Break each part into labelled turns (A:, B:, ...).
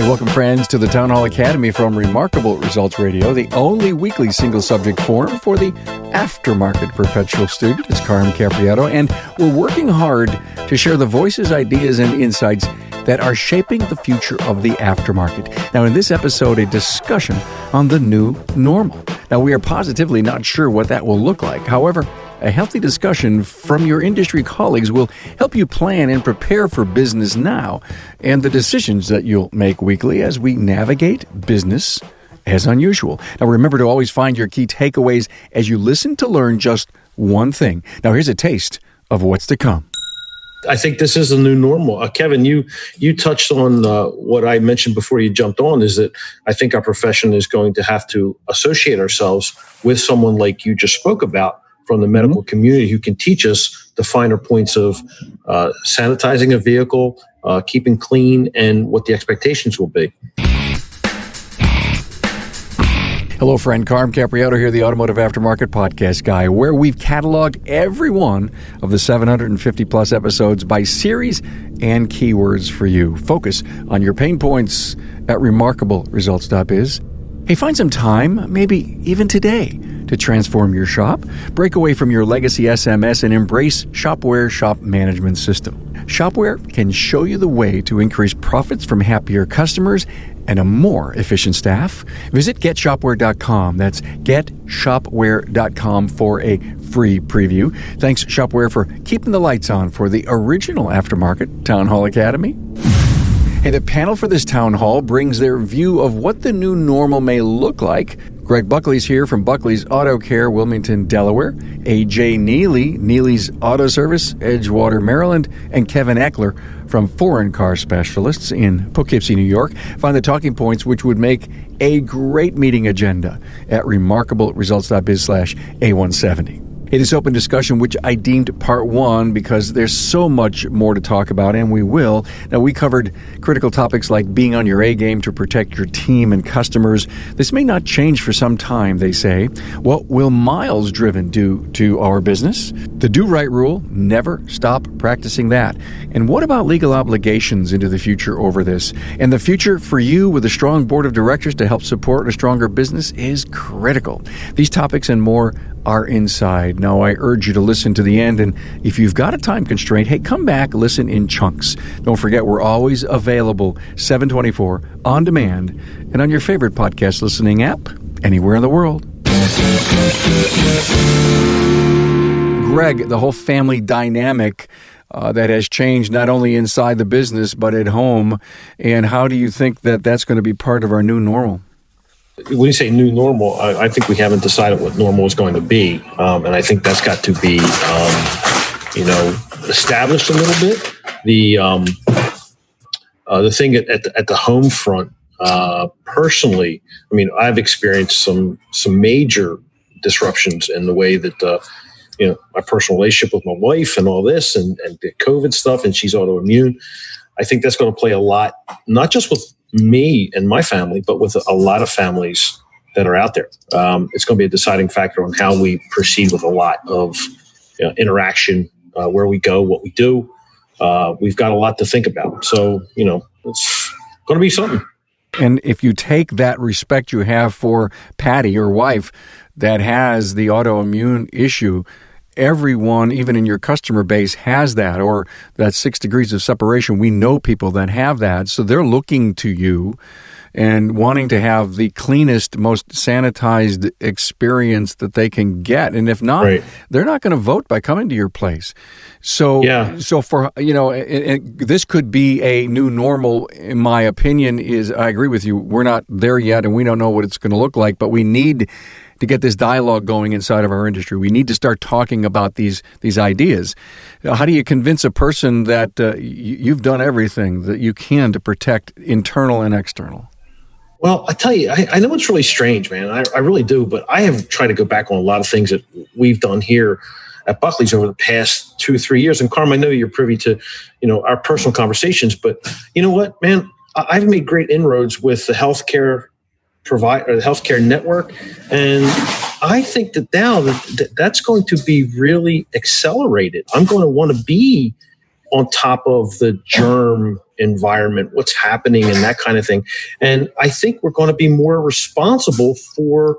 A: Welcome, friends, to the Town Hall Academy from Remarkable Results Radio, the only weekly single-subject forum for the aftermarket perpetual student. It's Carm Capriotto, and we're working hard to share the voices, ideas, and insights that are shaping the future of the aftermarket. Now, in this episode, a discussion on the new normal. Now, we are positively not sure what that will look like. However, a healthy discussion from your industry colleagues will help you plan and prepare for business now and the decisions that you'll make weekly as we navigate business as unusual. Now, remember to always find your key takeaways as you listen to learn just one thing. Now, here's a taste of what's to come.
B: I think this is a new normal. Kevin, you touched on what I mentioned before you jumped on, is that I think our profession is going to have to associate ourselves with someone like you just spoke about from the medical community who can teach us the finer points of sanitizing a vehicle, keeping clean, and what the expectations will be.
A: Hello, friend. Carm Capriotto here, the Automotive Aftermarket Podcast Guy, where we've cataloged every one of the 750-plus episodes by series and keywords for you. Focus on your pain points at remarkableresults.biz. Hey, find some time, maybe even today, to transform your shop, break away from your legacy SMS, and embrace Shopware Shop Management System. Shopware can show you the way to increase profits from happier customers and a more efficient staff. Visit getshopware.com. That's getshopware.com for a free preview. Thanks, Shopware, for keeping the lights on for the original aftermarket Town Hall Academy. Hey, the panel for this town hall brings their view of what the new normal may look like. Greg Buckley's here from Buckley's Auto Care, Wilmington, Delaware. A.J. Neely's Auto Service, Edgewater, Maryland. And Kevin Eckler from Foreign Car Specialists in Poughkeepsie, New York. Find the talking points which would make a great meeting agenda at remarkableresults.biz/A170. Hey, this open discussion, which I deemed part one because there's so much more to talk about, and we will. Now, we covered critical topics like being on your A game to protect your team and customers. This may not change for some time, they say. What will miles driven do to our business? The do right rule, never stop practicing that. And what about legal obligations into the future over this? And the future for you with a strong board of directors to help support a stronger business is critical. These topics and more are inside. Now, I urge you to listen to the end, and if you've got a time constraint, hey, come back, listen in chunks. Don't forget, we're always available 7/24 on demand and on your favorite podcast listening app anywhere in the world. Greg, the whole family dynamic that has changed not only inside the business but at home, and how do you think that that's going to be part of our new normal?
B: When you say new normal, I think we haven't decided what normal is going to be. And I think that's got to be, established a little bit. The thing at the home front, personally, I mean, I've experienced some major disruptions in the way that, my personal relationship with my wife and all this and the COVID stuff, and she's autoimmune. I think that's going to play a lot, not just with me and my family, but with a lot of families that are out there. It's going to be a deciding factor on how we proceed with a lot of interaction, where we go, what we do. We've got a lot to think about. So, it's going to be something.
A: And if you take that respect you have for Patty, your wife, that has the autoimmune issue, everyone, even in your customer base, has that, or that 6 degrees of separation. We know people that have that, so they're looking to you and wanting to have the cleanest, most sanitized experience that they can get. And if not, right, they're not going to vote by coming to your place. So, So for, this could be a new normal, in my opinion, I agree with you. We're not there yet, and we don't know what it's going to look like, but we need to get this dialogue going inside of our industry. We need to start talking about these ideas. How do you convince a person that you've done everything that you can to protect internal and external?
B: Well, I tell you, I know it's really strange, man. I really do, but I have tried to go back on a lot of things that we've done here at Buckley's over the past 2 or 3 years. And Carm, I know you're privy to, our personal conversations, but you know what, man? I've made great inroads with the healthcare provider, the healthcare network, and I think that now that's going to be really accelerated. I'm going to want to be on top of the germ environment, what's happening and that kind of thing. And I think we're going to be more responsible for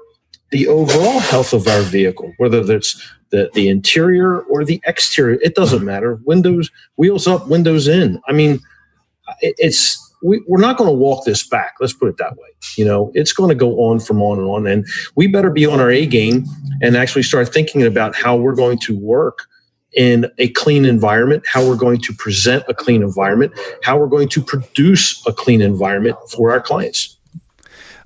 B: the overall health of our vehicle, whether that's the interior or the exterior. It doesn't matter. Windows, wheels up, windows in. I mean, we're not going to walk this back. Let's put it that way. It's going to go on from on and on. And we better be on our A game and actually start thinking about how we're going to work in a clean environment, how we're going to present a clean environment, how we're going to produce a clean environment for our clients.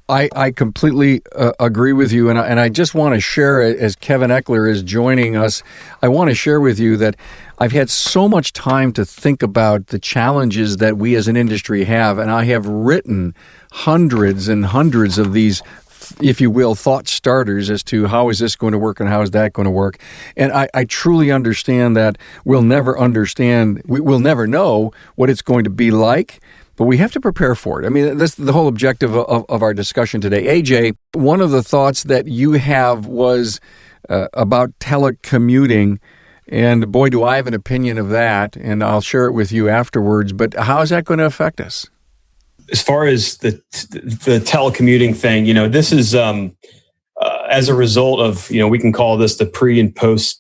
A: I completely agree with you, and I just want to share, as Kevin Eckler is joining us, I want to share with you that I've had so much time to think about the challenges that we as an industry have, and I have written hundreds and hundreds of these, if you will, thought starters as to how is this going to work and how is that going to work. And I truly understand that we'll never know what it's going to be like, but we have to prepare for it. I mean, that's the whole objective of our discussion today. AJ, one of the thoughts that you have was about telecommuting, and boy, do I have an opinion of that, and I'll share it with you afterwards, but how is that going to affect us?
C: As far as the telecommuting thing, this is as a result of, we can call this the pre and post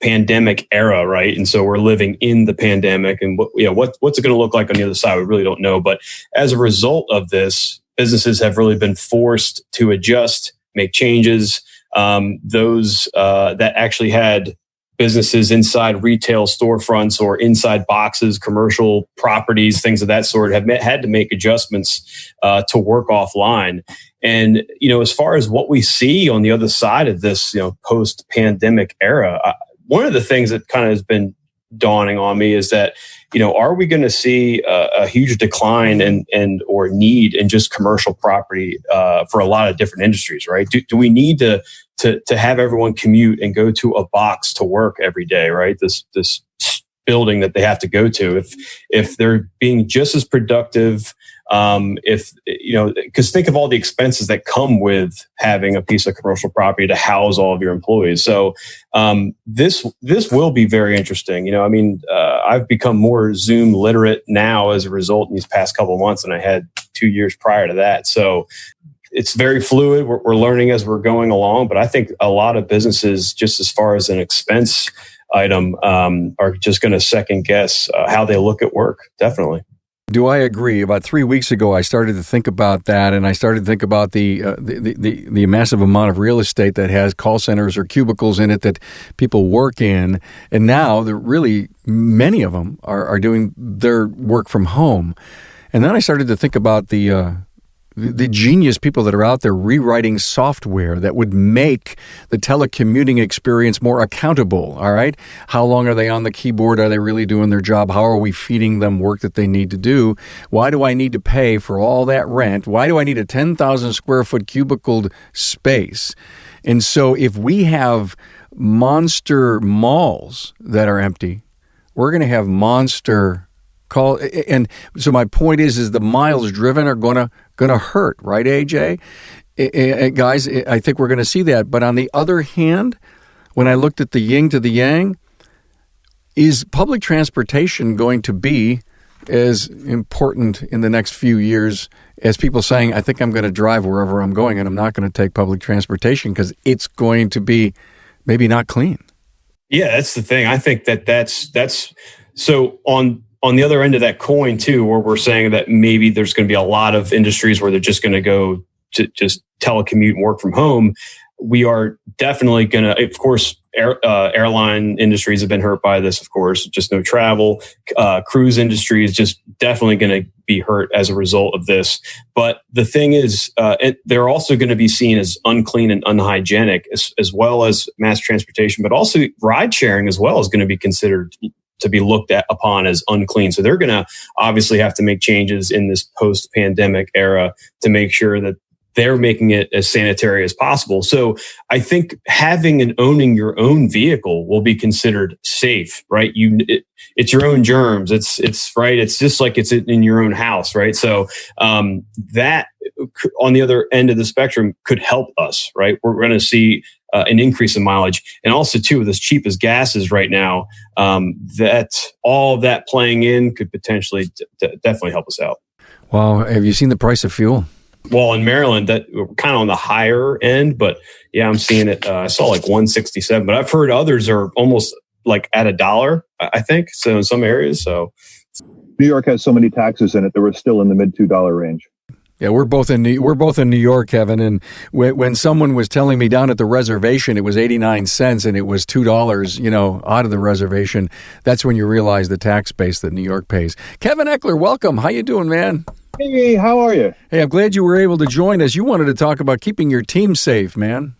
C: pandemic era, right? And so we're living in the pandemic, and what's it going to look like on the other side? We really don't know. But as a result of this, businesses have really been forced to adjust, make changes. Those that actually had businesses inside retail storefronts or inside boxes, commercial properties, things of that sort, have had to make adjustments to work offline. And, as far as what we see on the other side of this, post-pandemic era, one of the things that kind of has been dawning on me is that, are we going to see a huge decline and or need in just commercial property for a lot of different industries, right? Do we need to have everyone commute and go to a box to work every day, right? This building that they have to go to, if they're being just as productive, because think of all the expenses that come with having a piece of commercial property to house all of your employees. So this will be very interesting. I've become more Zoom literate now as a result in these past couple of months than I had 2 years prior to that. So it's very fluid. We're learning as we're going along, but I think a lot of businesses, just as far as an expense item, are just going to second guess how they look at work. Definitely.
A: Do I agree? About 3 weeks ago, I started to think about that, and I started to think about the massive amount of real estate that has call centers or cubicles in it that people work in, and now really many of them are doing their work from home. And then I started to think about the genius people that are out there rewriting software that would make the telecommuting experience more accountable, all right? How long are they on the keyboard? Are they really doing their job? How are we feeding them work that they need to do? Why do I need to pay for all that rent? Why do I need a 10,000 square foot cubicled space? And so if we have monster malls that are empty, we're going to have monster and so my point is the miles driven are going to hurt, right, AJ? Guys, I think we're going to see that. But on the other hand, when I looked at the yin to the yang, is public transportation going to be as important in the next few years as people saying, I think I'm going to drive wherever I'm going and I'm not going to take public transportation because it's going to be maybe not clean?
C: Yeah, that's the thing. I think that's so on the other end of that coin too, where we're saying that maybe there's going to be a lot of industries where they're just going to go to just telecommute and work from home. We are definitely going to, of course, airline industries have been hurt by this, of course, just no travel. Cruise industry is just definitely going to be hurt as a result of this. But the thing is, they're also going to be seen as unclean and unhygienic, as well as mass transportation, but also ride sharing as well is going to be considered to be looked upon as unclean. So they're going to obviously have to make changes in this post-pandemic era to make sure that they're making it as sanitary as possible. So I think having and owning your own vehicle will be considered safe, right? It's your own germs. It's right. It's just like it's in your own house, right? So that on the other end of the spectrum could help us, right? We're going to see an increase in mileage. And also, too, with as cheap as gas is right now, that all of that playing in could potentially definitely help us out.
A: Well, have you seen the price of fuel?
C: Well, in Maryland, that we're kind of on the higher end, but yeah, I'm seeing it. I saw like 167, but I've heard others are almost like at $1, I think. So in some areas, so
D: New York has so many taxes in it that we're still in the mid $2 range.
A: Yeah, we're both in New York, Kevin. And when someone was telling me down at the reservation it was 89 cents and it was $2, out of the reservation, that's when you realize the tax base that New York pays. Kevin Eckler, welcome. How you doing, man?
D: Hey, how are you?
A: Hey, I'm glad you were able to join us. You wanted to talk about keeping your team safe, man.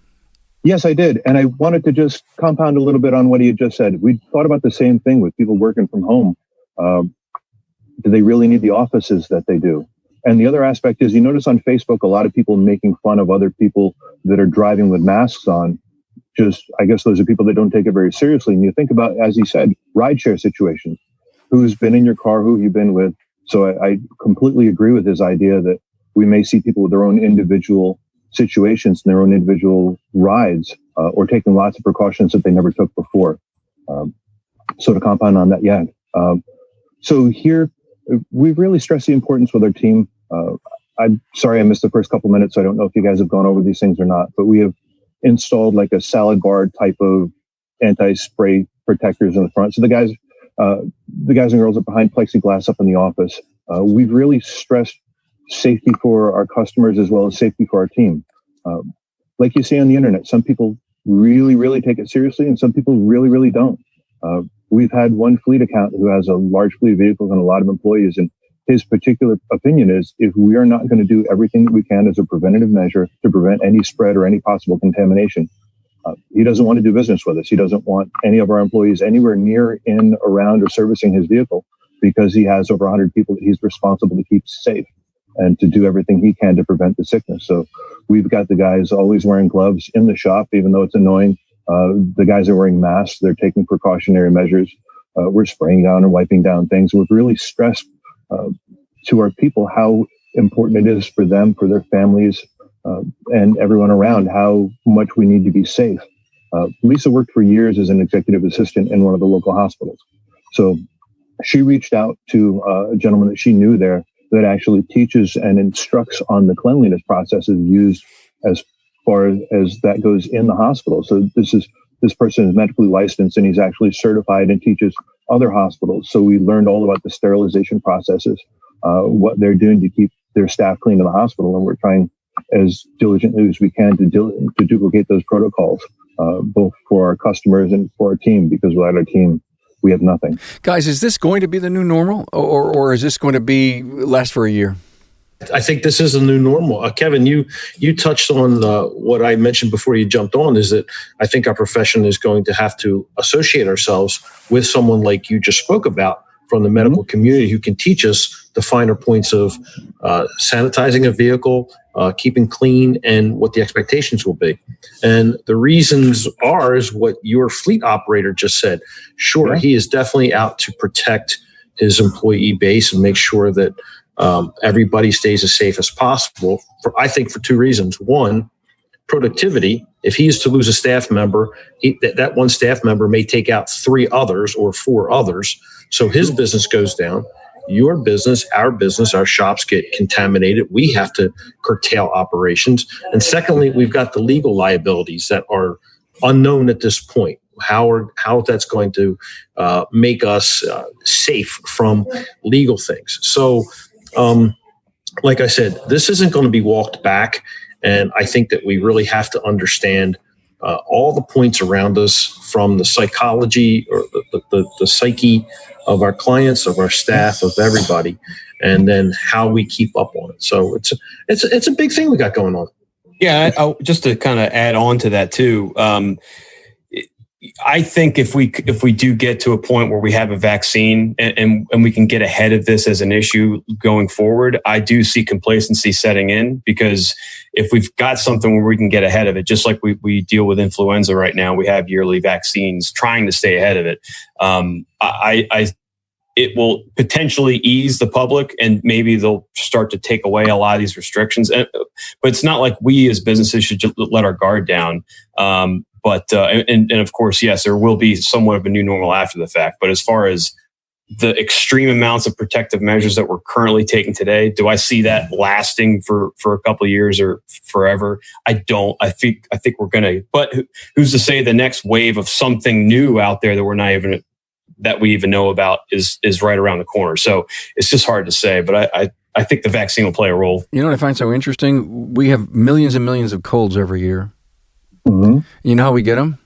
D: Yes, I did. And I wanted to just compound a little bit on what he had just said. We thought about the same thing with people working from home. Do they really need the offices that they do? And the other aspect is, you notice on Facebook, a lot of people making fun of other people that are driving with masks on. I guess those are people that don't take it very seriously. And you think about, as he said, rideshare situations. Who's been in your car? Who have you been with? So I completely agree with his idea that we may see people with their own individual situations and their own individual rides, or taking lots of precautions that they never took before. So to compound on that, yeah. So here, we've really stressed the importance with our team. I'm sorry I missed the first couple minutes, so I don't know if you guys have gone over these things or not, but we have installed like a salad bar type of anti-spray protectors in the front. So the guys and girls are behind plexiglass up in the office. We've really stressed safety for our customers as well as safety for our team. Like you see on the internet, some people really, really take it seriously and some people really, really don't. We've had one fleet account who has a large fleet of vehicles and a lot of employees, and his particular opinion is if we are not going to do everything that we can as a preventative measure to prevent any spread or any possible contamination, he doesn't want to do business with us. He doesn't want any of our employees anywhere near, in, around, or servicing his vehicle because he has over 100 people that he's responsible to keep safe and to do everything he can to prevent the sickness. So we've got the guys always wearing gloves in the shop, even though it's annoying. The guys are wearing masks. They're taking precautionary measures. We're spraying down and wiping down things. We've really stressed to our people how important it is for them, for their families, and everyone around, how much we need to be safe. Lisa worked for years as an executive assistant in one of the local hospitals. So she reached out to a gentleman that she knew there that actually teaches and instructs on the cleanliness processes used as far as that goes in the hospital. So this person is medically licensed and he's actually certified and teaches other hospitals. So we learned all about the sterilization processes, what they're doing to keep their staff clean in the hospital. And we're trying as diligently as we can to duplicate those protocols, both for our customers and for our team, because without our team, we have nothing.
A: Guys, is this going to be the new normal or is this going to be last for a year?
B: I think this is a new normal. Kevin, you touched on what I mentioned before you jumped on, is that I think our profession is going to have to associate ourselves with someone like you just spoke about from the medical community who can teach us the finer points of sanitizing a vehicle, keeping clean, and what the expectations will be. And the reasons is what your fleet operator just said. Sure, he is definitely out to protect his employee base and make sure that everybody stays as safe as possible. I think for two reasons. One, productivity. If he is to lose a staff member, that one staff member may take out 3 others or 4 others. So his business goes down. Your business, our shops get contaminated. We have to curtail operations. And secondly, we've got the legal liabilities that are unknown at this point. How that's going to make us safe from legal things. So, like I said, this isn't going to be walked back. And I think that we really have to understand all the points around us, from the psychology or the psyche of our clients, of our staff, of everybody, and then how we keep up on it. So it's a big thing we got going on.
C: Yeah, just to kind of add on to that too. I think if we do get to a point where we have a vaccine and we can get ahead of this as an issue going forward, I do see complacency setting in, because if we've got something where we can get ahead of it, just like we deal with influenza right now, we have yearly vaccines trying to stay ahead of it. it will potentially ease the public, and maybe they'll start to take away a lot of these restrictions. But it's not like we as businesses should just let our guard down. But of course, yes, there will be somewhat of a new normal after the fact. But as far as the extreme amounts of protective measures that we're currently taking today, do I see that lasting for a couple of years or forever? I don't. I think we're going to. But who's to say the next wave of something new out there that we even know about is right around the corner? So it's just hard to say. But I think the vaccine will play a role.
A: You know what I find so interesting? We have millions and millions of colds every year.
D: Mm-hmm.
A: You know how we get them?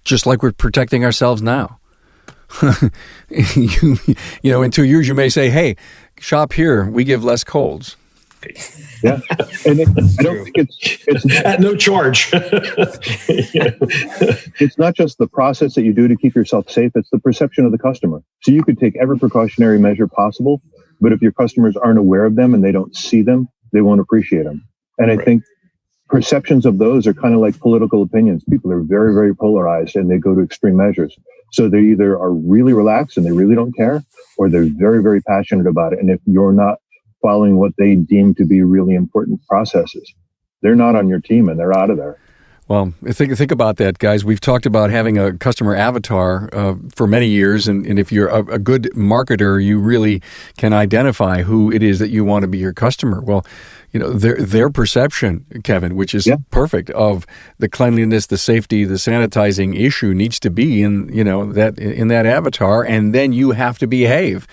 A: Just like we're protecting ourselves now. you know, in 2 years you may say, "Hey, shop here. We give less colds."
D: Yeah, and I don't think it's
B: at no charge.
D: It's not just the process that you do to keep yourself safe; it's the perception of the customer. So you could take every precautionary measure possible, but if your customers aren't aware of them and they don't see them, they won't appreciate them. And I think perceptions of those are kind of like political opinions. People are very, very polarized, and they go to extreme measures. So they either are really relaxed and they really don't care, or they're very, very passionate about it. And if you're not following what they deem to be really important processes, they're not on your team and they're out of there.
A: Well, think about that, guys. We've talked about having a customer avatar for many years, and if you're a good marketer, you really can identify who it is that you want to be your customer. Well, you know, their perception, Kevin, which is perfect, of the cleanliness, the safety, the sanitizing issue needs to be in that avatar, and then you have to behave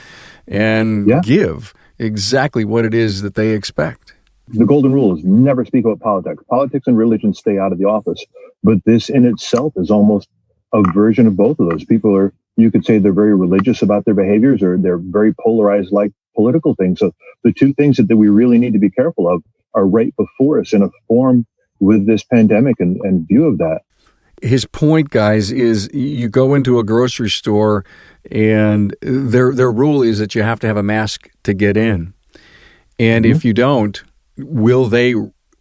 A: and give exactly what it is that they expect.
D: The golden rule is never speak about politics. Politics and religion stay out of the office. But this in itself is almost a version of both of those. People are, you could say they're very religious about their behaviors, or they're very polarized like political things. So the two things that we really need to be careful of are right before us in a form with this pandemic and view of that.
A: His point, guys, is you go into a grocery store and their rule is that you have to have a mask to get in. And if you don't, will they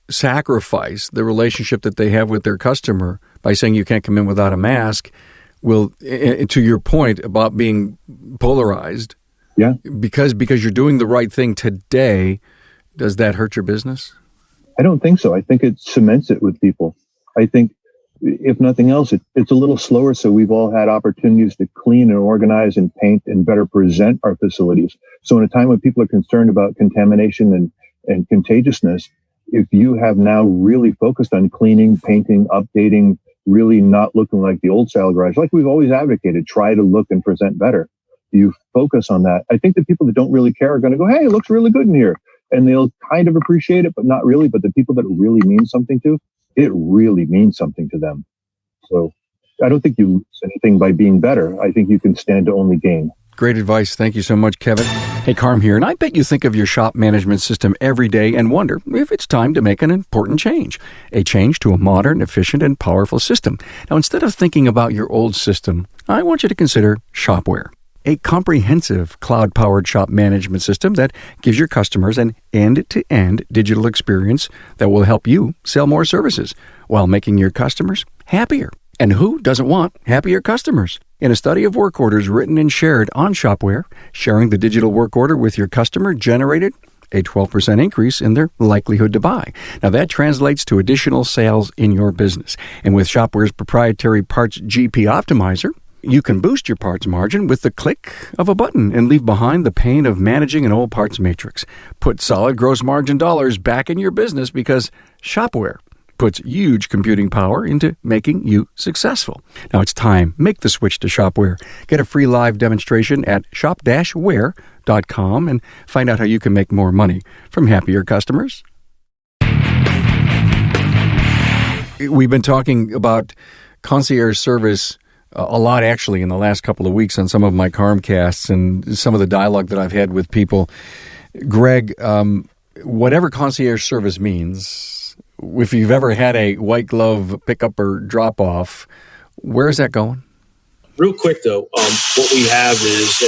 A: sacrifice the relationship that they have with their customer by saying you can't come in without a mask? Will, to your point about being polarized, because you're doing the right thing today, does that hurt your business?
D: I don't think so. I think it cements it with people. I think, if nothing else, it's a little slower, so we've all had opportunities to clean and organize and paint and better present our facilities. So in a time when people are concerned about contamination and contagiousness, if you have now really focused on cleaning, painting, updating, really not looking like the old style garage, like we've always advocated, try to look and present better. You focus on that. I think the people that don't really care are going to go, "Hey, it looks really good in here." And they'll kind of appreciate it, but not really. But the people that it really means something to, it really means something to them. So I don't think you lose anything by being better. I think you can stand to only gain.
A: Great advice. Thank you so much, Kevin. Hey, Carm here, and I bet you think of your shop management system every day and wonder if it's time to make an important change. A change to a modern, efficient, and powerful system. Now, instead of thinking about your old system, I want you to consider Shopware, a comprehensive cloud-powered shop management system that gives your customers an end-to-end digital experience that will help you sell more services while making your customers happier. And who doesn't want happier customers? In a study of work orders written and shared on Shopware, sharing the digital work order with your customer generated a 12% increase in their likelihood to buy. Now that translates to additional sales in your business. And with Shopware's proprietary Parts GP Optimizer, you can boost your parts margin with the click of a button and leave behind the pain of managing an old parts matrix. Put solid gross margin dollars back in your business because Shopware puts huge computing power into making you successful. Now it's time. Make the switch to Shopware. Get a free live demonstration at shop-ware.com and find out how you can make more money from happier customers. We've been talking about concierge service a lot, actually, in the last couple of weeks on some of my Carmcasts and some of the dialogue that I've had with people. Greg, whatever concierge service means, if you've ever had a white glove pickup or drop off, where is that going?
B: Real quick though, what we have is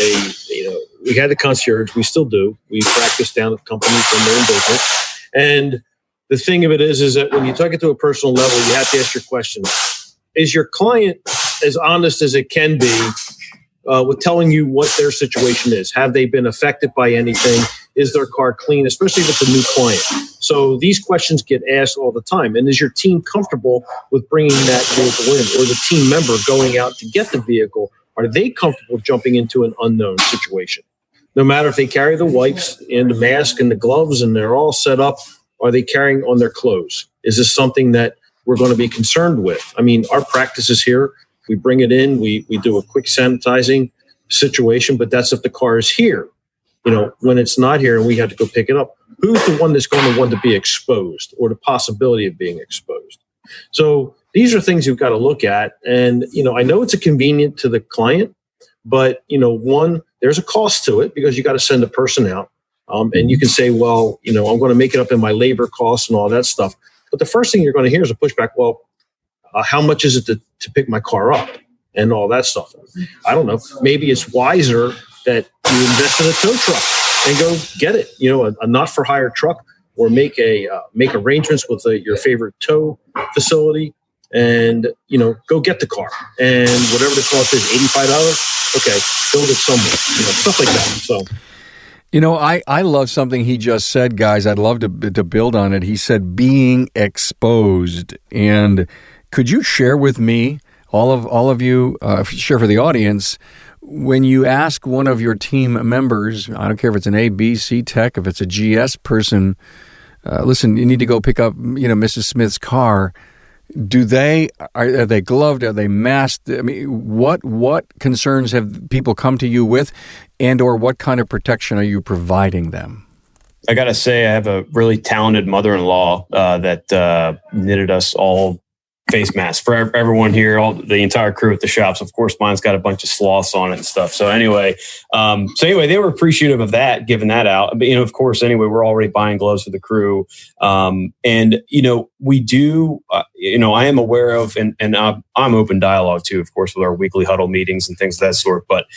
B: we had the concierge, we still do. We practice down at companies when they're in business. And the thing of it is that when you talk it to a personal level, you have to ask your question. Is your client as honest as it can be with telling you what their situation is. Have they been affected by anything? Is their car clean, especially with the new client? So these questions get asked all the time. And is your team comfortable with bringing that vehicle in, or the team member going out to get the vehicle? Are they comfortable jumping into an unknown situation? No matter if they carry the wipes and the mask and the gloves and they're all set up, are they carrying on their clothes? Is this something that we're going to be concerned with? I mean, our practice is here. We bring it in. We do a quick sanitizing situation, but that's if the car is here. You know, when it's not here and we have to go pick it up, who's the one that's going to want to be exposed or the possibility of being exposed? So these are things you've got to look at. And, you know, I know it's a convenient to the client, but, you know, one, there's a cost to it because you got to send a person out. And you can say, well, you know, I'm going to make it up in my labor costs and all that stuff. But the first thing you're going to hear is a pushback. Well, how much is it to pick my car up and all that stuff? I don't know. Maybe it's wiser that you invest in a tow truck and go get it, you know, a not for hire truck, or make arrangements with your favorite tow facility and, you know, go get the car. And whatever the cost is, $85, okay, build it somewhere, you know, stuff like that. So,
A: you know, I love something he just said, guys. I'd love to build on it. He said being exposed. And could you share with me, all of you, share for the audience, when you ask one of your team members, I don't care if it's an A, B, C tech, if it's a GS person, listen, you need to go pick up, you know, Mrs. Smith's car. Are they gloved? Are they masked? I mean, what concerns have people come to you with, and or what kind of protection are you providing them?
C: I got to say, I have a really talented mother-in-law that knitted us all face masks for everyone here, the entire crew at the shops. Of course, mine's got a bunch of sloths on it and stuff. So anyway, they were appreciative of that, giving that out. But, you know, of course, anyway, we're already buying gloves for the crew. And, you know, we do, you know, I am aware of, and I'm open dialogue too, of course, with our weekly huddle meetings and things of that sort. But,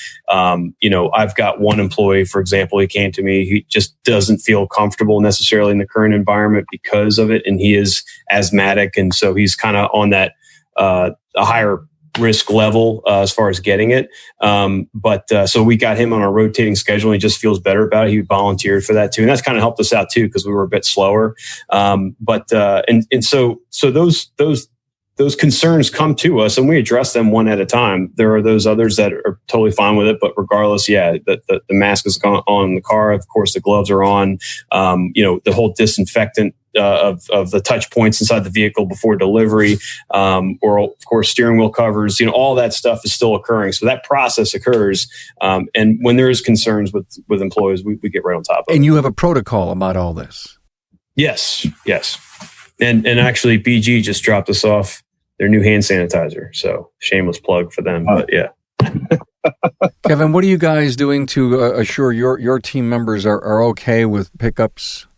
C: you know, I've got one employee, for example, he came to me, he just doesn't feel comfortable necessarily in the current environment because of it. And he is asthmatic. And so he's kind of on that a higher risk level as far as getting it. So we got him on our rotating schedule, and he just feels better about it. He volunteered for that too. And that's kind of helped us out too, because we were a bit slower. So those concerns come to us and we address them one at a time. There are those others that are totally fine with it, but regardless, the mask is on the car. Of course, the gloves are on, you know, the whole disinfectant of the touch points inside the vehicle before delivery, or of course steering wheel covers, you know, all that stuff is still occurring. So that process occurs. And when there is concerns with employees, we get right on top of it.
A: And you have a protocol about all this.
C: Yes. And actually BG just dropped us off their new hand sanitizer. So shameless plug for them, but yeah.
A: Kevin, what are you guys doing to assure your team members are okay with pickups?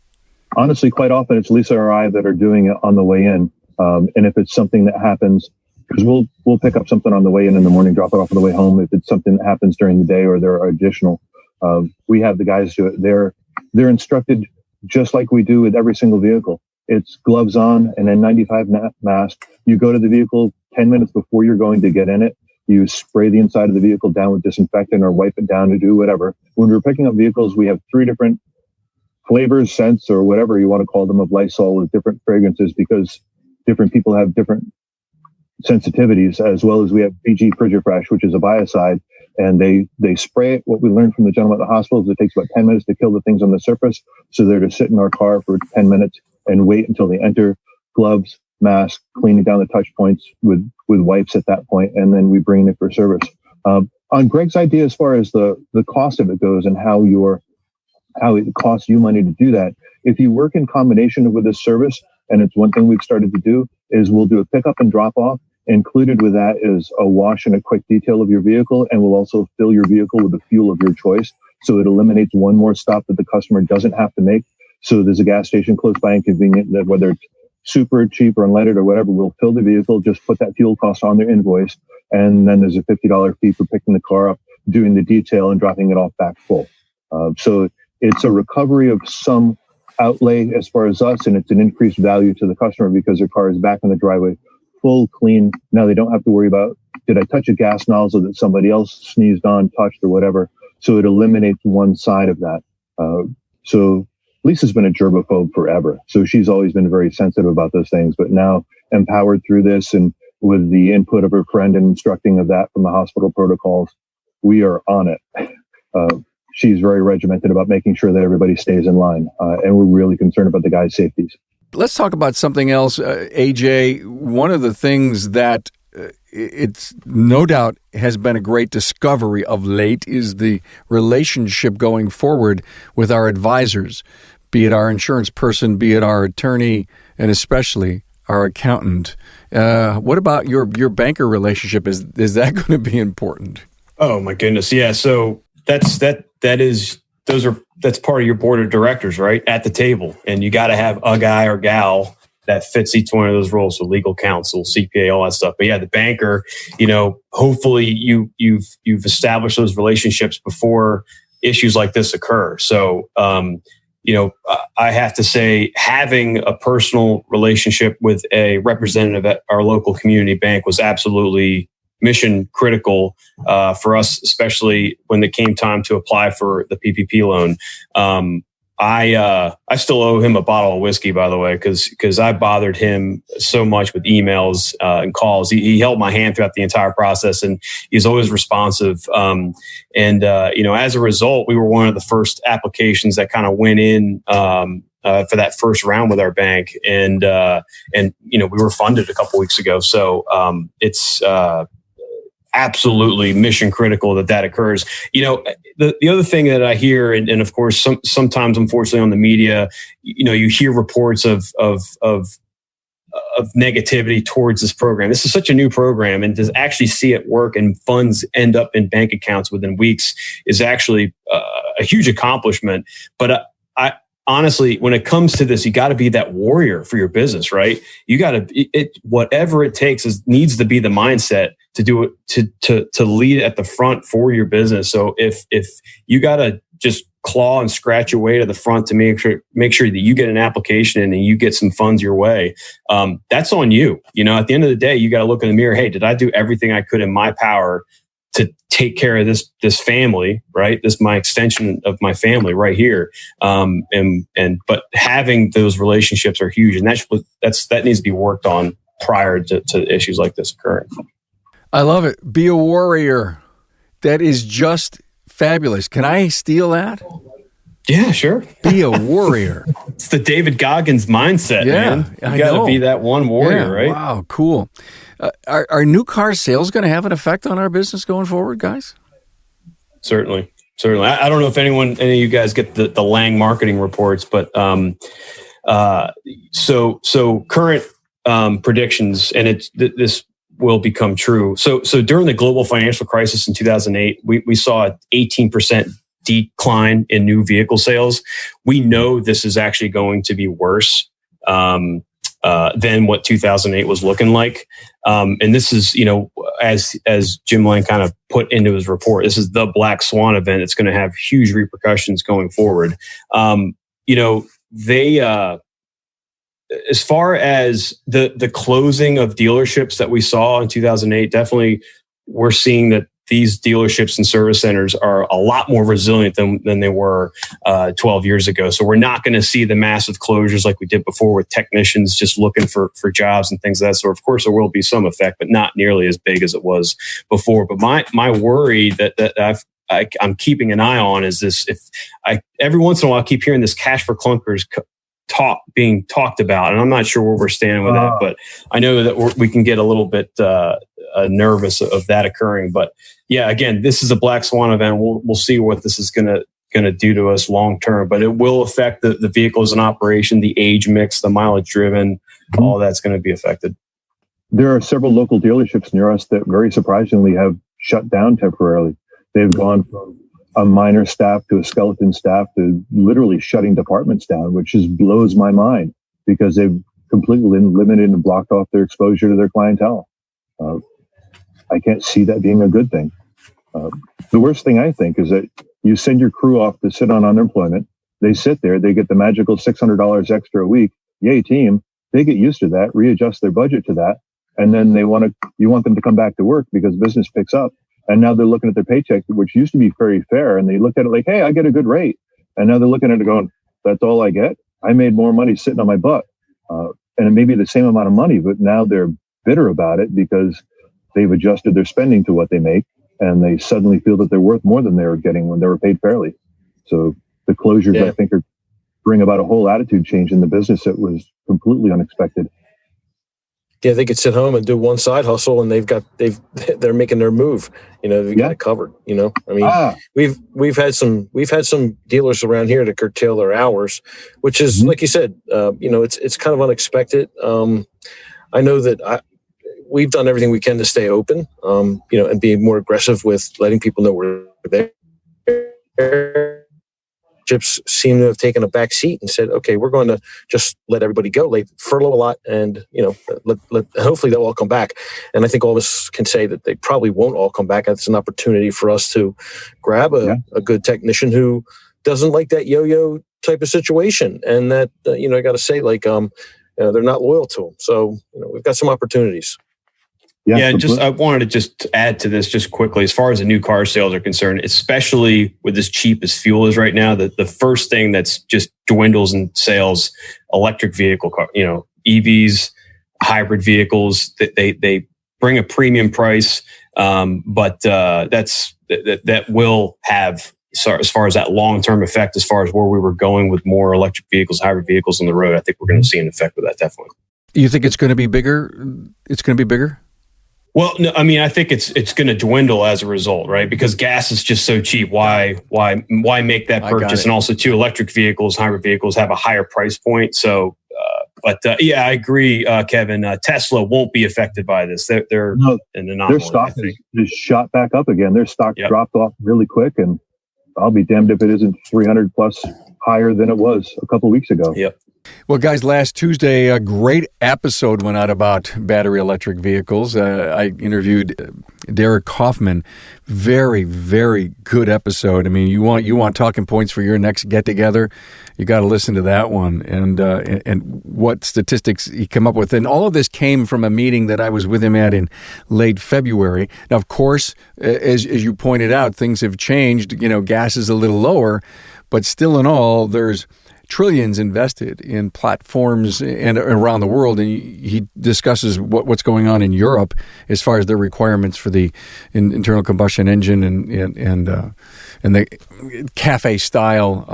D: Honestly, quite often it's Lisa or I that are doing it on the way in. And if it's something that happens, because we'll pick up something on the way in the morning, drop it off on the way home. If it's something that happens during the day or there are additional, we have the guys do it. They're instructed just like we do with every single vehicle. It's gloves on and then 95 mask. You go to the vehicle 10 minutes before you're going to get in it. You spray the inside of the vehicle down with disinfectant or wipe it down to do whatever. When we're picking up vehicles, we have 3 different flavors, scents, or whatever you want to call them, of Lysol with different fragrances, because different people have different sensitivities, as well as we have BG Frigifresh, which is a biocide, and they spray it. What we learned from the gentleman at the hospital is it takes about 10 minutes to kill the things on the surface. So they're to sit in our car for 10 minutes and wait until they enter. Gloves, mask, cleaning down the touch points with wipes at that point, and then we bring it for service. On Greg's idea, as far as the cost of it goes and how it costs you money to do that, if you work in combination with this service, and it's one thing we've started to do, is we'll do a pickup and drop off. Included with that is a wash and a quick detail of your vehicle, and we'll also fill your vehicle with the fuel of your choice. So it eliminates one more stop that the customer doesn't have to make. So there's a gas station close by and convenient that whether it's super cheap or unleaded or whatever, we'll fill the vehicle, just put that fuel cost on their invoice. And then there's a $50 fee for picking the car up, doing the detail and dropping it off back full. So it's a recovery of some outlay as far as us, and it's an increased value to the customer because their car is back in the driveway full clean. Now they don't have to worry about, did I touch a gas nozzle that somebody else sneezed on, touched, or whatever? So it eliminates one side of that. So Lisa's been a germaphobe forever. So she's always been very sensitive about those things, but now empowered through this and with the input of her friend and instructing of that from the hospital protocols, we are on it. She's very regimented about making sure that everybody stays in line. And we're really concerned about the guys' safeties.
A: Let's talk about something else, AJ. One of the things that it's no doubt has been a great discovery of late is the relationship going forward with our advisors, be it our insurance person, be it our attorney, and especially our accountant. What about your banker relationship? Is that going to be important?
C: Oh my goodness, yeah. So that's part of your board of directors, right? At the table. And you got to have a guy or gal that fits each one of those roles. So legal counsel, CPA, all that stuff. But yeah, the banker, hopefully you've established those relationships before issues like this occur. So, I have to say having a personal relationship with a representative at our local community bank was absolutely mission critical for us, especially when it came time to apply for the PPP loan. I still owe him a bottle of whiskey, by the way, because I bothered him so much with emails and calls. He held my hand throughout the entire process, and he's always responsive. As a result, we were one of the first applications that kind of went in for that first round with our bank, and we were funded a couple weeks ago. So it's absolutely mission critical that occurs. The other thing that I hear, and of course, sometimes unfortunately on the media, you hear reports of negativity towards this program. This is such a new program, and to actually see it work and funds end up in bank accounts within weeks is actually a huge accomplishment. But I honestly, when it comes to this, you got to be that warrior for your business, right? You got to, whatever it takes needs to be the mindset to do it, to lead at the front for your business. So if you got to just claw and scratch your way to the front to make sure that you get an application in and you get some funds your way, that's on you. At the end of the day, you got to look in the mirror. Hey, did I do everything I could in my power to take care of this family, right? This is my extension of my family right here. But having those relationships are huge, and that needs to be worked on prior to issues like this occurring.
A: I love it. Be a warrior. That is just fabulous. Can I steal that?
C: Yeah, sure.
A: Be a warrior.
C: It's the David Goggins mindset, man. You got to be that one warrior, right? Wow,
A: cool. Are new car sales going to have an effect on our business going forward, guys?
C: Certainly. I don't know if any of you guys get the Lang marketing reports, but so current predictions, and this will become true. So during the global financial crisis in 2008, we saw an 18% decline in new vehicle sales. We know this is actually going to be worse than what 2008 was looking like. And this is, as Jim Lang kind of put into his report, this is the black swan event. It's going to have huge repercussions going forward. As far as the closing of dealerships that we saw in 2008, definitely we're seeing that these dealerships and service centers are a lot more resilient than they were 12 years ago. So we're not going to see the massive closures like we did before with technicians just looking for jobs and things of that sort. Of course, there will be some effect, but not nearly as big as it was before. But my worry that I'm keeping an eye on is this: if I every once in a while I keep hearing this cash for clunkers being talked about, and I'm not sure where we're standing with that, but I know that we can get a little bit nervous of that occurring. But yeah, again, this is a black swan event. We'll see what this is going to do to us long term, but it will affect the vehicles in operation, the age mix, the mileage driven, all that's going to be affected.
D: There are several local dealerships near us that very surprisingly have shut down temporarily. They've gone from a minor staff to a skeleton staff to literally shutting departments down, which just blows my mind because they've completely limited and blocked off their exposure to their clientele. I can't see that being a good thing. The worst thing I think is that you send your crew off to sit on unemployment. They sit there, they get the magical $600 extra a week. Yay, team. They get used to that, readjust their budget to that. and then you want them to come back to work because business picks up. And now they're looking at their paycheck, which used to be very fair. And they looked at it like, hey, I get a good rate. And now they're looking at it going, that's all I get? I made more money sitting on my butt. And it may be the same amount of money, but now they're bitter about it because they've adjusted their spending to what they make. And they suddenly feel that they're worth more than they were getting when they were paid fairly. So the closures, I think, bring about a whole attitude change in the business that was completely unexpected.
B: Yeah, they could sit home and do one side hustle, and they're making their move. They've got it covered. I mean, we've had some dealers around here to curtail their hours, which is like you said. It's kind of unexpected. I know that we've done everything we can to stay open. And be more aggressive with letting people know we're there. Chips seem to have taken a back seat and said, okay, we're going to just let everybody go, furlough a lot, and hopefully they'll all come back. And I think all of us can say that they probably won't all come back. It's an opportunity for us to grab a good technician who doesn't like that yo-yo type of situation, and that I got to say, they're not loyal to them. So we've got some opportunities.
C: Yeah, I wanted to just add to this just quickly, as far as the new car sales are concerned, especially with as cheap as fuel is right now, the first thing that's just dwindles in sales, electric vehicle car, EVs, hybrid vehicles, they bring a premium price, but that will have, as far as that long-term effect, as far as where we were going with more electric vehicles, hybrid vehicles on the road, I think we're going to see an effect with that, definitely.
A: You think it's going to be bigger? It's going to be bigger?
C: Well, no, I mean, I think it's going to dwindle as a result, right? Because gas is just so cheap. Why make that purchase? And also, too, electric vehicles, hybrid vehicles have a higher price point. So, I agree, Kevin. Tesla won't be affected by this. They're an anomaly.
D: Their stock is shot back up again. Their stock dropped off really quick, and I'll be damned if it isn't 300 plus higher than it was a couple of weeks ago.
C: Yep.
A: Well, guys, last Tuesday, a great episode went out about battery electric vehicles. I interviewed Derek Kaufman. Very, very good episode. I mean, you want talking points for your next get-together, you got to listen to that one and what statistics he came up with. And all of this came from a meeting that I was with him at in late February. Now, of course, as you pointed out, things have changed. Gas is a little lower, but still in all, there's trillions invested in platforms and around the world, and he discusses what's going on in Europe as far as their requirements for the internal combustion engine and the CAFE style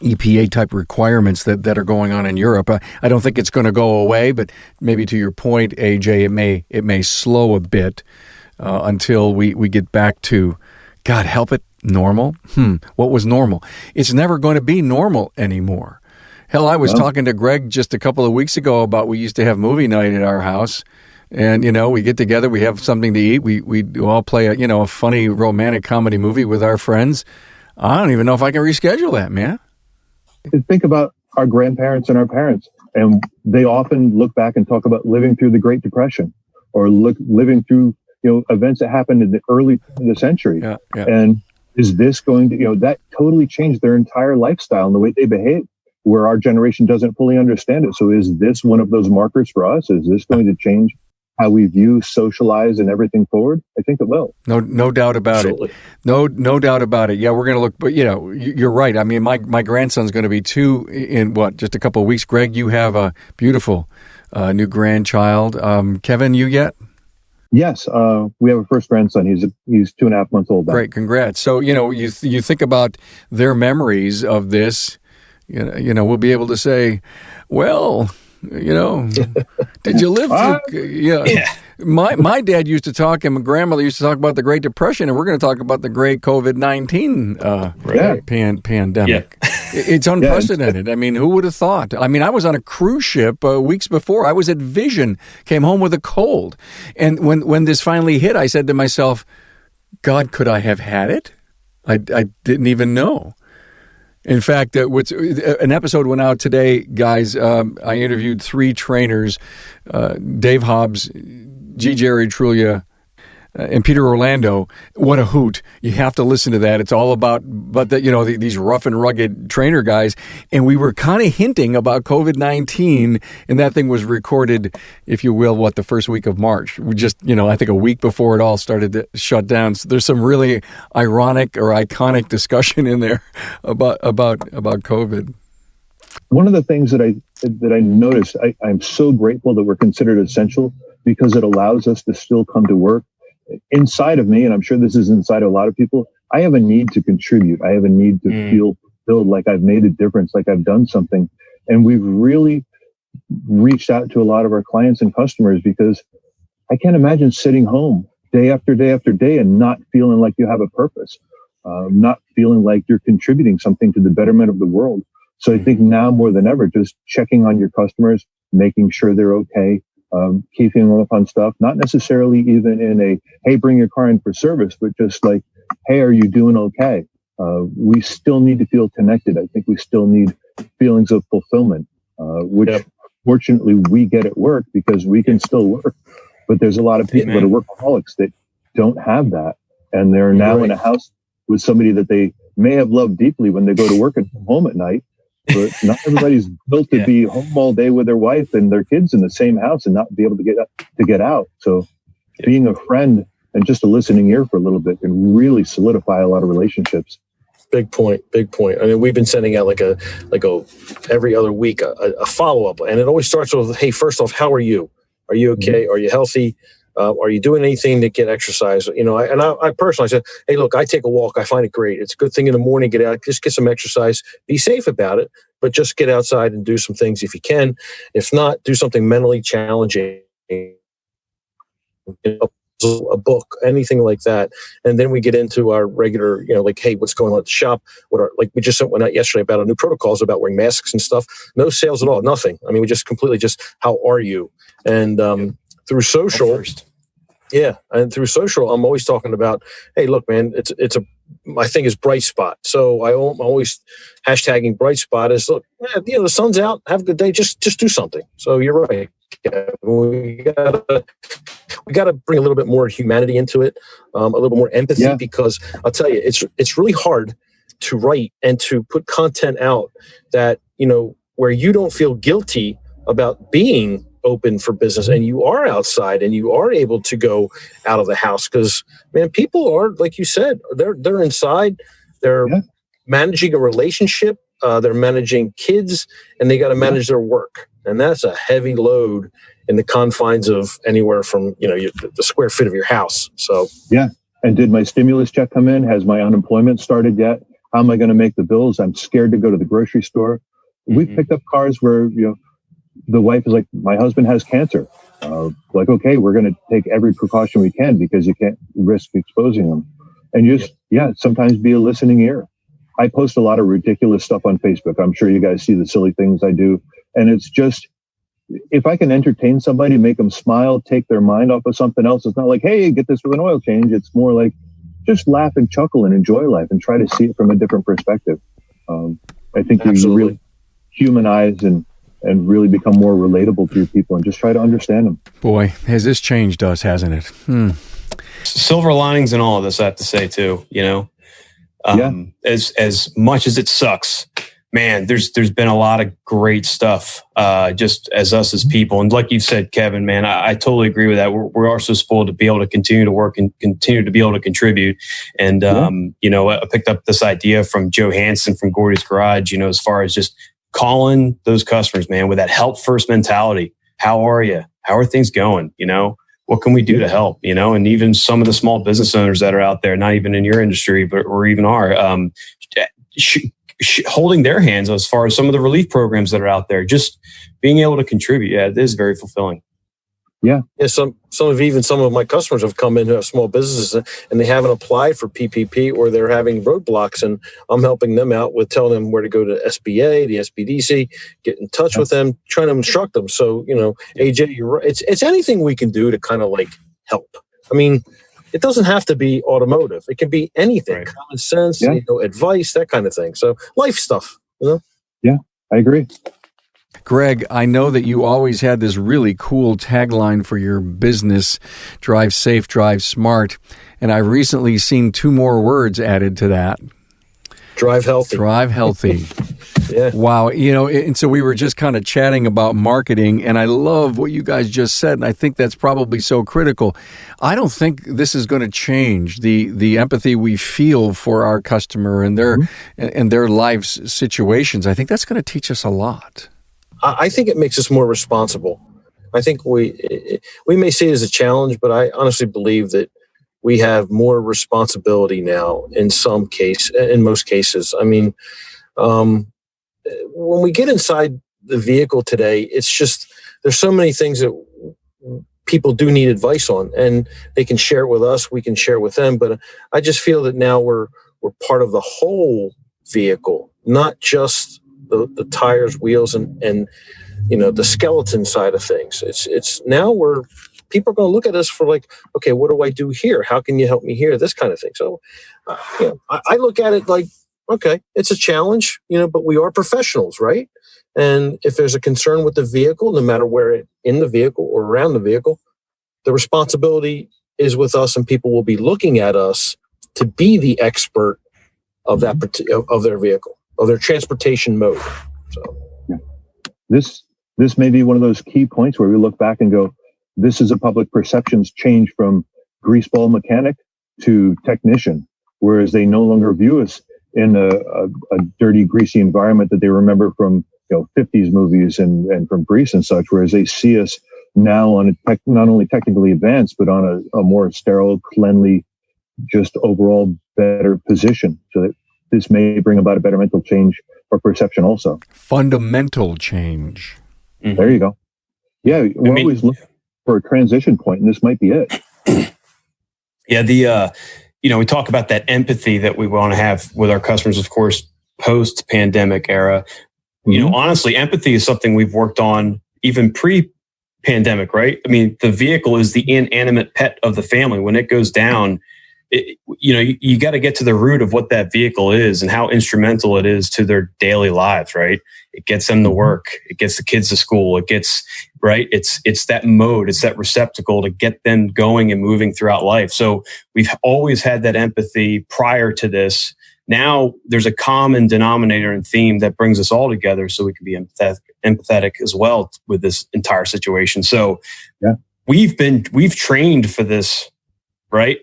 A: EPA type requirements that are going on in Europe. I don't think it's going to go away, but maybe to your point, AJ, it may slow a bit until we get back to, God help it, normal? What was normal? It's never going to be normal anymore. Hell, I was talking to Greg just a couple of weeks ago about we used to have movie night at our house. And, we get together, we have something to eat. We all play a funny romantic comedy movie with our friends. I don't even know if I can reschedule that, man.
D: Think about our grandparents and our parents. And they often look back and talk about living through the Great Depression or living through, events that happened in the early in the century. Yeah. And is this going to, that totally changed their entire lifestyle and the way they behave, where our generation doesn't fully understand it. So is this one of those markers for us? Is this going to change how we view, socialize, and everything forward? I think it will.
A: No doubt about
B: Absolutely.
A: it. No doubt about it. Yeah, we're going to look, but you're right. I mean, my grandson's going to be 2 in just a couple of weeks. Greg, you have a beautiful new grandchild. Kevin, you yet?
D: Yes, we have a first grandson. He's 2.5 months old now.
A: Great, congrats. So you think about their memories of this. We'll be able to say, well, did you live through? Yeah. My dad used to talk, and my grandmother used to talk about the Great Depression, and we're going to talk about the great COVID-19 pandemic. Yeah. It's unprecedented. I mean, who would have thought? I mean, I was on a cruise ship weeks before. I was at Vision, came home with a cold. And when this finally hit, I said to myself, God, could I have had it? I didn't even know. In fact, an episode went out today, guys. I interviewed 3 trainers, Dave Hobbs, G. Jerry Trulia, and Peter Orlando, what a hoot. You have to listen to that. It's all about these rough and rugged trainer guys. And we were kind of hinting about COVID-19, and that thing was recorded, if you will, the first week of March. We just, I think a week before it all started to shut down. So there's some really ironic or iconic discussion in there about COVID.
D: One of the things that I noticed, I'm so grateful that we're considered essential because it allows us to still come to work. Inside of me, and I'm sure this is inside of a lot of people, I have a need to contribute. I have a need to feel like I've made a difference, like I've done something. And we've really reached out to a lot of our clients and customers because I can't imagine sitting home day after day after day and not feeling like you have a purpose, not feeling like you're contributing something to the betterment of the world. So I think now more than ever, just checking on your customers, making sure they're okay, keeping them up on stuff, not necessarily even in a, hey, bring your car in for service, but just like, hey, are you doing okay? We still need to feel connected. I think we still need feelings of fulfillment, which fortunately we get at work because we can still work. But there's a lot of people that are workaholics that don't have that. And they're now in a house with somebody that they may have loved deeply when they go to work and come home at night. But not everybody's built to be home all day with their wife and their kids in the same house and not be able to get out. So being a friend and just a listening ear for a little bit can really solidify a lot of relationships.
B: Big point. I mean, we've been sending out like a every other week a follow up, and it always starts with, "Hey, first off, how are you? Are you okay? Are you healthy? Are you doing anything to get exercise?" I personally said, "Hey, look, I take a walk. I find it great. It's a good thing in the morning. Get out, just get some exercise. Be safe about it, but just get outside and do some things if you can. If not, do something mentally challenging." A book, anything like that. And then we get into our regular, hey, what's going on at the shop? We just went out yesterday about our new protocols about wearing masks and stuff. No sales at all, nothing. I mean, we just completely how are you? And through social, and through social, I'm always talking about, hey, look, man, my thing is Bright Spot. So I'm always hashtagging Bright Spot is, look, the sun's out, have a good day, just do something. So you're right. We gotta bring a little bit more humanity into it, a little more empathy, because I'll tell you, it's really hard to write and to put content out that, where you don't feel guilty about being open for business and you are outside and you are able to go out of the house. Because, man, people are, like you said, they're inside, they're managing a relationship, they're managing kids, and they got to manage their work. And that's a heavy load in the confines of anywhere from, the square feet of your house. So,
D: And did my stimulus check come in? Has my unemployment started yet? How am I going to make the bills? I'm scared to go to the grocery store. We've picked up cars where, the wife is like, my husband has cancer. Okay, we're going to take every precaution we can because you can't risk exposing them. And just, sometimes be a listening ear. I post a lot of ridiculous stuff on Facebook. I'm sure you guys see the silly things I do. And it's just, if I can entertain somebody, make them smile, take their mind off of something else, it's not like, hey, get this with an oil change. It's more like just laugh and chuckle and enjoy life and try to see it from a different perspective. I think you really humanize and really become more relatable to your people and just try to understand them.
A: Boy, has this changed us, hasn't it?
C: Silver linings in all of this, I have to say, too, as much as it sucks, man, there's been a lot of great stuff, just as us as people. And like you said, Kevin, man, I totally agree with that. We're also spoiled to be able to continue to work and continue to be able to contribute. And, I picked up this idea from Joe Hansen from Gordy's Garage, as far as just calling those customers, man, with that help first mentality. How are you? How are things going? What can we do to help? And even some of the small business owners that are out there, not even in your industry, or even are, holding their hands as far as some of the relief programs that are out there, just being able to contribute. Yeah, it is very fulfilling.
D: Yeah.
B: Some of my customers have come in who have small businesses and they haven't applied for PPP or they're having roadblocks, and I'm helping them out with telling them where to go to SBA, the SBDC, get in touch with them, trying to instruct them. So, AJ, you're right. It's anything we can do to kind of help. I mean, it doesn't have to be automotive. It can be anything, right. Common sense, advice, that kind of thing. So life stuff,
D: Yeah, I agree.
A: Greg, I know that you always had this really cool tagline for your business, drive safe, drive smart. And I've recently seen 2 more words added to that.
B: Drive healthy.
A: Drive healthy.
B: Yeah.
A: Wow. And so we were just kind of chatting about marketing, and I love what you guys just said, and I think that's probably so critical. I don't think this is going to change the empathy we feel for our customer and their life's situations. I think that's going to teach us a lot.
B: I think it makes us more responsible. I think we may see it as a challenge, but I honestly believe that we have more responsibility now in most cases. I mean, when we get inside the vehicle today, it's just, there's so many things that people do need advice on, and they can share it with us. We can share it with them. But I just feel that now we're part of the whole vehicle, not just the tires, wheels, and the skeleton side of things. It's now people are going to look at us for like, okay, what do I do here? How can you help me here? This kind of thing. So, I look at it like, okay, it's a challenge, but we are professionals, right? And if there's a concern with the vehicle, no matter where in the vehicle or around the vehicle, the responsibility is with us, and people will be looking at us to be the expert of that of their vehicle, of their transportation mode. So,
D: this may be one of those key points where we look back and go, this is a public perceptions change from greaseball mechanic to technician, whereas they no longer view us in a dirty, greasy environment that they remember from 50s movies and from Grease and such, whereas they see us now on not only technically advanced, but on a more sterile, cleanly, just overall better position. So that this may bring about a better mental change or perception also. Fundamental change. Mm-hmm. There you go. Yeah, we're always looking for a transition point, and this might be it.
C: Yeah, we talk about that empathy that we want to have with our customers, of course, post-pandemic era. Mm-hmm. Honestly, empathy is something we've worked on even pre-pandemic, right? I mean, the vehicle is the inanimate pet of the family. When it goes down, you got to get to the root of what that vehicle is and how instrumental it is to their daily lives, right? It gets them to work. It gets the kids to school. It gets, right? It's that mode. It's that receptacle to get them going and moving throughout life. So we've always had that empathy prior to this. Now there's a common denominator and theme that brings us all together so we can be empathetic as well with this entire situation. So we've trained for this, right?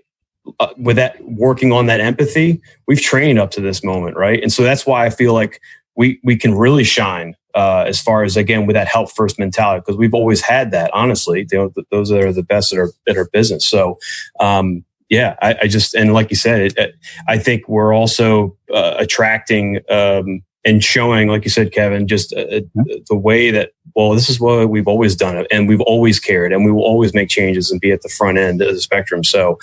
C: With that, working on that empathy, we've trained up to this moment, right? And so that's why I feel like we can really shine as far as, again, with that help first mentality, because we've always had that. Honestly, those are the best at our business. So, I just, and like you said, I think we're also attracting and showing, like you said, Kevin, just the way that, well, this is what we've always done it, and we've always cared, and we will always make changes and be at the front end of the spectrum. So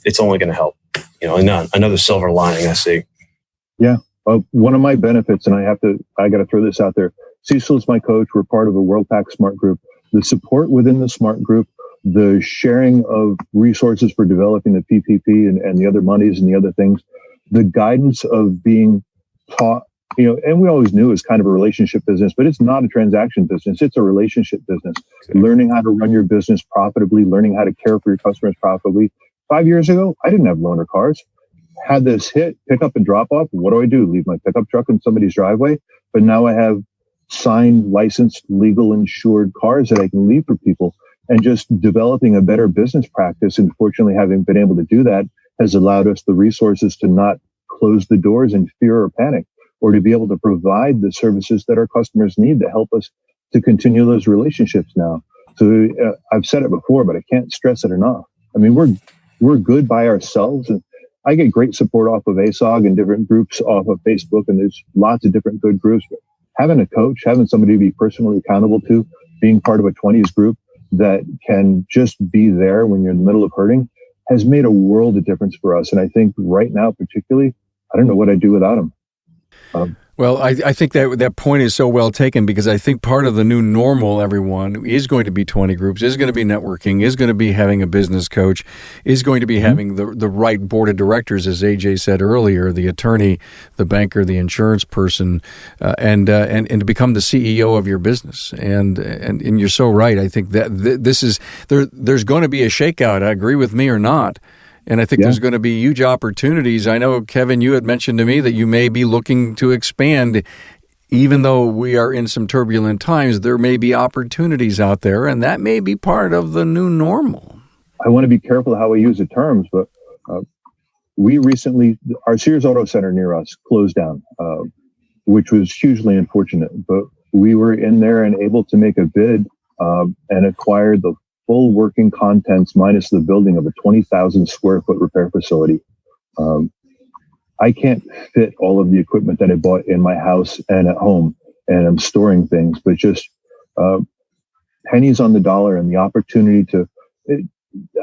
C: it's only going to help. Another silver lining I see. Yeah.
D: One of my benefits, and I got to throw this out there. Cecil is my coach. We're part of a WorldPAC Smart Group. The support within the Smart Group, the sharing of resources for developing the PPP and the other monies and the other things, the guidance of being taught, and we always knew it was kind of a relationship business, but it's not a transaction business. It's a relationship business. Okay. Learning how to run your business profitably, learning how to care for your customers profitably. 5 years ago, I didn't have loaner cars. Had this hit, pick up and drop off. What do? Leave my pickup truck in somebody's driveway. But now I have signed, licensed, legal, insured cars that I can leave for people. And just developing a better business practice, and fortunately having been able to do that, has allowed us the resources to not close the doors in fear or panic, or to be able to provide the services that our customers need to help us to continue those relationships now. So I've said it before, but I can't stress it enough. I mean, we're good by ourselves, and I get great support off of ASOG and different groups off of Facebook, and there's lots of different good groups. But having a coach, having somebody to be personally accountable to, being part of a 20s group that can just be there when you're in the middle of hurting, has made a world of difference for us. And I think right now, particularly, I don't know what I'd do without them.
A: Well, I think that point is so well taken, because I think part of the new normal, everyone, is going to be 20 groups, is going to be networking, is going to be having a business coach, is going to be having the right board of directors, as AJ said earlier, the attorney, the banker, the insurance person, and to become the CEO of your business. And you're so right. I think that this is there's going to be a shakeout. Agree with me or not? And I think there's going to be huge opportunities. I know, Kevin, you had mentioned to me that you may be looking to expand. Even though we are in some turbulent times, there may be opportunities out there, and that may be part of the new normal.
D: I want to be careful how we use the terms, but we recently, our Sears Auto Center near us closed down, which was hugely unfortunate. But we were in there and able to make a bid and acquire the full working contents minus the building of a 20,000 square foot repair facility. I can't fit all of the equipment that I bought in my house and at home, and I'm storing things, but just pennies on the dollar and the opportunity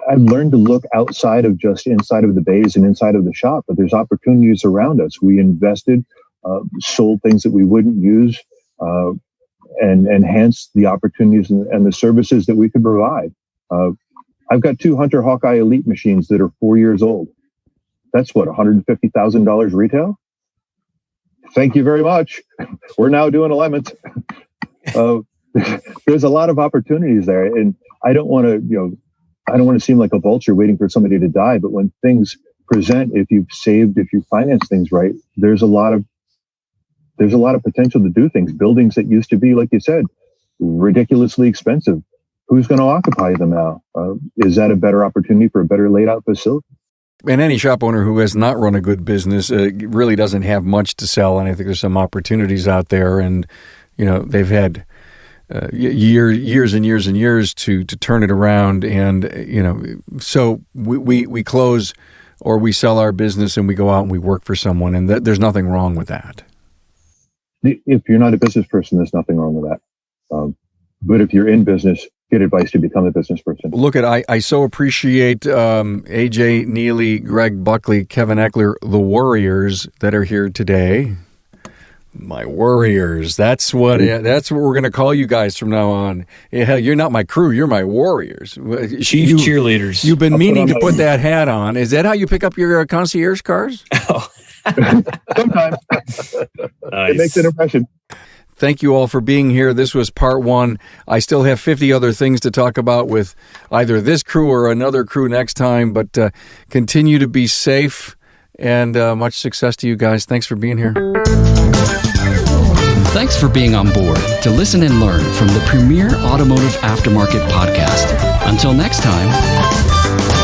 D: I've learned to look outside of just inside of the bays and inside of the shop, but there's opportunities around us. We invested, sold things that we wouldn't use, and enhance the opportunities and the services that we could provide. I've got 2 Hunter Hawkeye Elite machines that are 4 years old. That's what, $150,000 retail? Thank you very much. We're now doing alignments. There's a lot of opportunities there, and I don't want to seem like a vulture waiting for somebody to die. But when things present, if you finance things right, there's a lot of potential to do things. Buildings that used to be, like you said, ridiculously expensive. Who's going to occupy them now? Is that a better opportunity for a better laid out facility?
A: And any shop owner who has not run a good business really doesn't have much to sell. And I think there's some opportunities out there. And, they've had years and years and years to turn it around. And, so we close or we sell our business and we go out and we work for someone. And there's nothing wrong with that.
D: If you're not a business person, there's nothing wrong with that. But if you're in business, get advice to become a business person.
A: Look, I so appreciate AJ Neely, Greg Buckley, Kevin Eckler, the Warriors that are here today. My Warriors. That's what we're going to call you guys from now on. Yeah, you're not my crew. You're my Warriors.
C: Chief cheerleaders.
A: You've been meaning to put that hat on. Is that how you pick up your concierge cars?
D: Oh. Sometimes. Nice. It makes an impression.
A: Thank you all for being here. This was part 1. I still have 50 other things to talk about with either this crew or another crew next time, but continue to be safe, and much success to you guys. Thanks for being here.
E: Thanks for being on board to listen and learn from the premier automotive aftermarket podcast. Until next time.